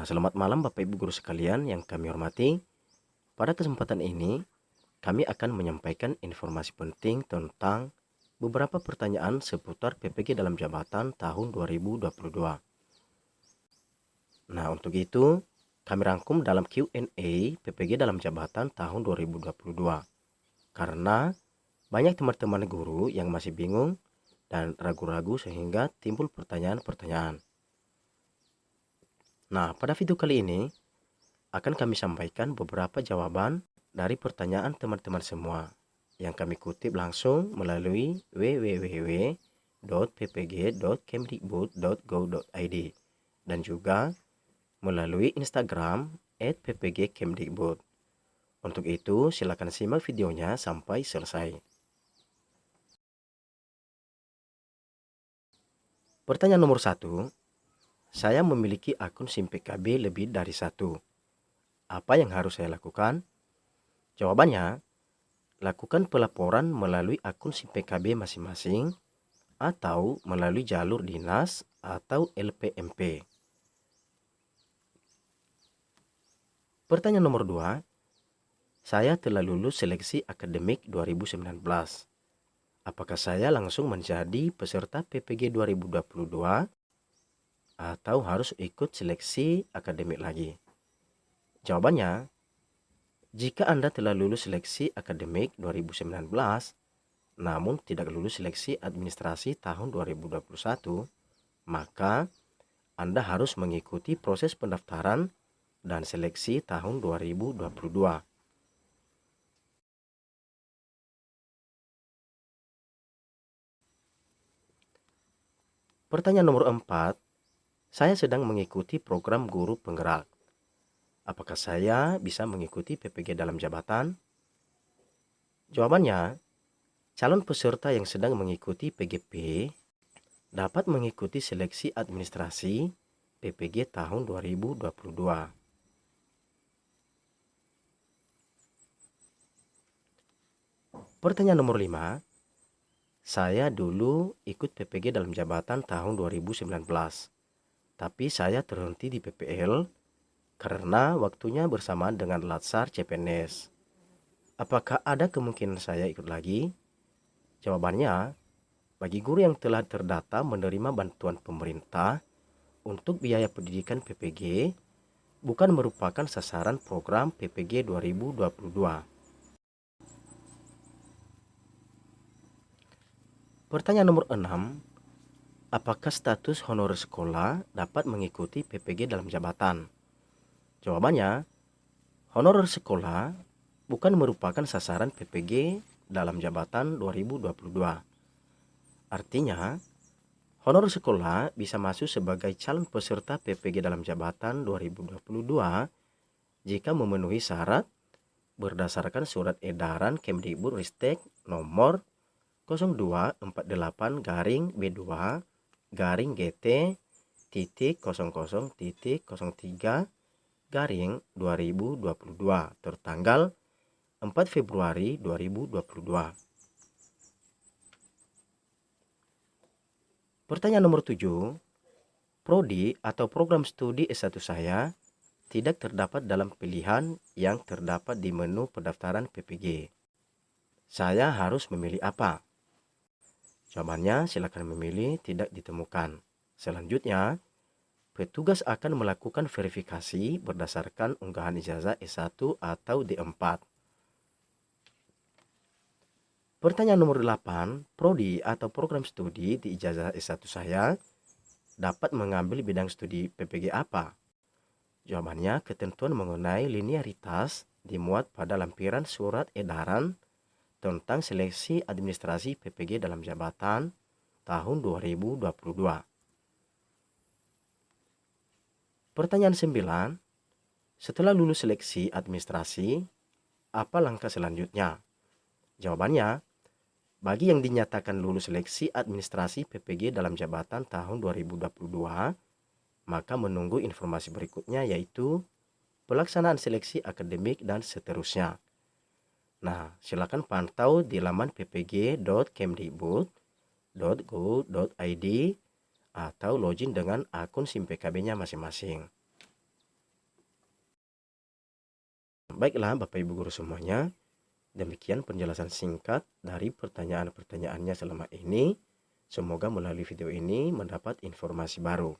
Selamat malam Bapak Ibu guru sekalian yang kami hormati. Pada kesempatan ini, kami akan menyampaikan informasi penting tentang beberapa pertanyaan seputar PPG dalam jabatan tahun 2022. Nah, untuk itu, kami rangkum dalam Q&A PPG dalam jabatan tahun 2022. Karena banyak teman-teman guru yang masih bingung dan ragu-ragu sehingga timbul pertanyaan-pertanyaan. Nah, pada video kali ini akan kami sampaikan beberapa jawaban dari pertanyaan teman-teman semua yang kami kutip langsung melalui www.ppg.kemdikbud.go.id dan juga melalui Instagram @ppgkemdikbud. Untuk itu, silakan simak videonya sampai selesai. Pertanyaan nomor 1. Saya memiliki akun SIM PKB lebih dari 1. Apa yang harus saya lakukan? Jawabannya, lakukan pelaporan melalui akun SIM PKB masing-masing atau melalui jalur dinas atau LPMP. Pertanyaan nomor 2. Saya telah lulus seleksi akademik 2019. Apakah saya langsung menjadi peserta PPG 2022 atau harus ikut seleksi akademik lagi? Jawabannya, jika Anda telah lulus seleksi akademik 2019, namun tidak lulus seleksi administrasi tahun 2021, maka Anda harus mengikuti proses pendaftaran dan seleksi tahun 2022. Pertanyaan nomor 4. Saya sedang mengikuti program guru penggerak. Apakah saya bisa mengikuti PPG dalam jabatan? Jawabannya, calon peserta yang sedang mengikuti PGP dapat mengikuti seleksi administrasi PPG tahun 2022. Pertanyaan nomor 5. Saya dulu ikut PPG dalam jabatan tahun 2019, tapi saya terhenti di PPL karena waktunya bersamaan dengan Latsar CPNS. Apakah ada kemungkinan saya ikut lagi? Jawabannya, bagi guru yang telah terdata menerima bantuan pemerintah untuk biaya pendidikan PPG, bukan merupakan sasaran program PPG 2022. Pertanyaan nomor 6. Apakah status honorer sekolah dapat mengikuti PPG dalam jabatan? Jawabannya, honorer sekolah bukan merupakan sasaran PPG dalam jabatan 2022. Artinya, honorer sekolah bisa masuk sebagai calon peserta PPG dalam jabatan 2022 jika memenuhi syarat berdasarkan surat edaran Kemdikbudristek nomor 02-BDU-GT-00.03/2022 tertanggal 4 Februari 2022. Pertanyaan nomor 7. Prodi atau program studi S1 saya tidak terdapat dalam pilihan yang terdapat di menu pendaftaran PPG. Saya harus memilih apa? Jawabannya, silakan memilih tidak ditemukan. Selanjutnya, petugas akan melakukan verifikasi berdasarkan unggahan ijazah S1 atau D4. Pertanyaan nomor 8. Prodi atau program studi di ijazah S1 saya dapat mengambil bidang studi PPG apa? Jawabannya, ketentuan mengenai linearitas dimuat pada lampiran surat edaran tentang seleksi administrasi PPG dalam jabatan tahun 2022. Pertanyaan 9. Setelah lulus seleksi administrasi, apa langkah selanjutnya? Jawabannya, bagi yang dinyatakan lulus seleksi administrasi PPG dalam jabatan tahun 2022, maka menunggu informasi berikutnya yaitu pelaksanaan seleksi akademik dan seterusnya. Nah, silakan pantau di laman ppg.kemdikbud.go.id atau login dengan akun SIM PKB-nya masing-masing. Baiklah Bapak Ibu Guru semuanya, demikian penjelasan singkat dari pertanyaan-pertanyaannya selama ini. Semoga melalui video ini mendapat informasi baru.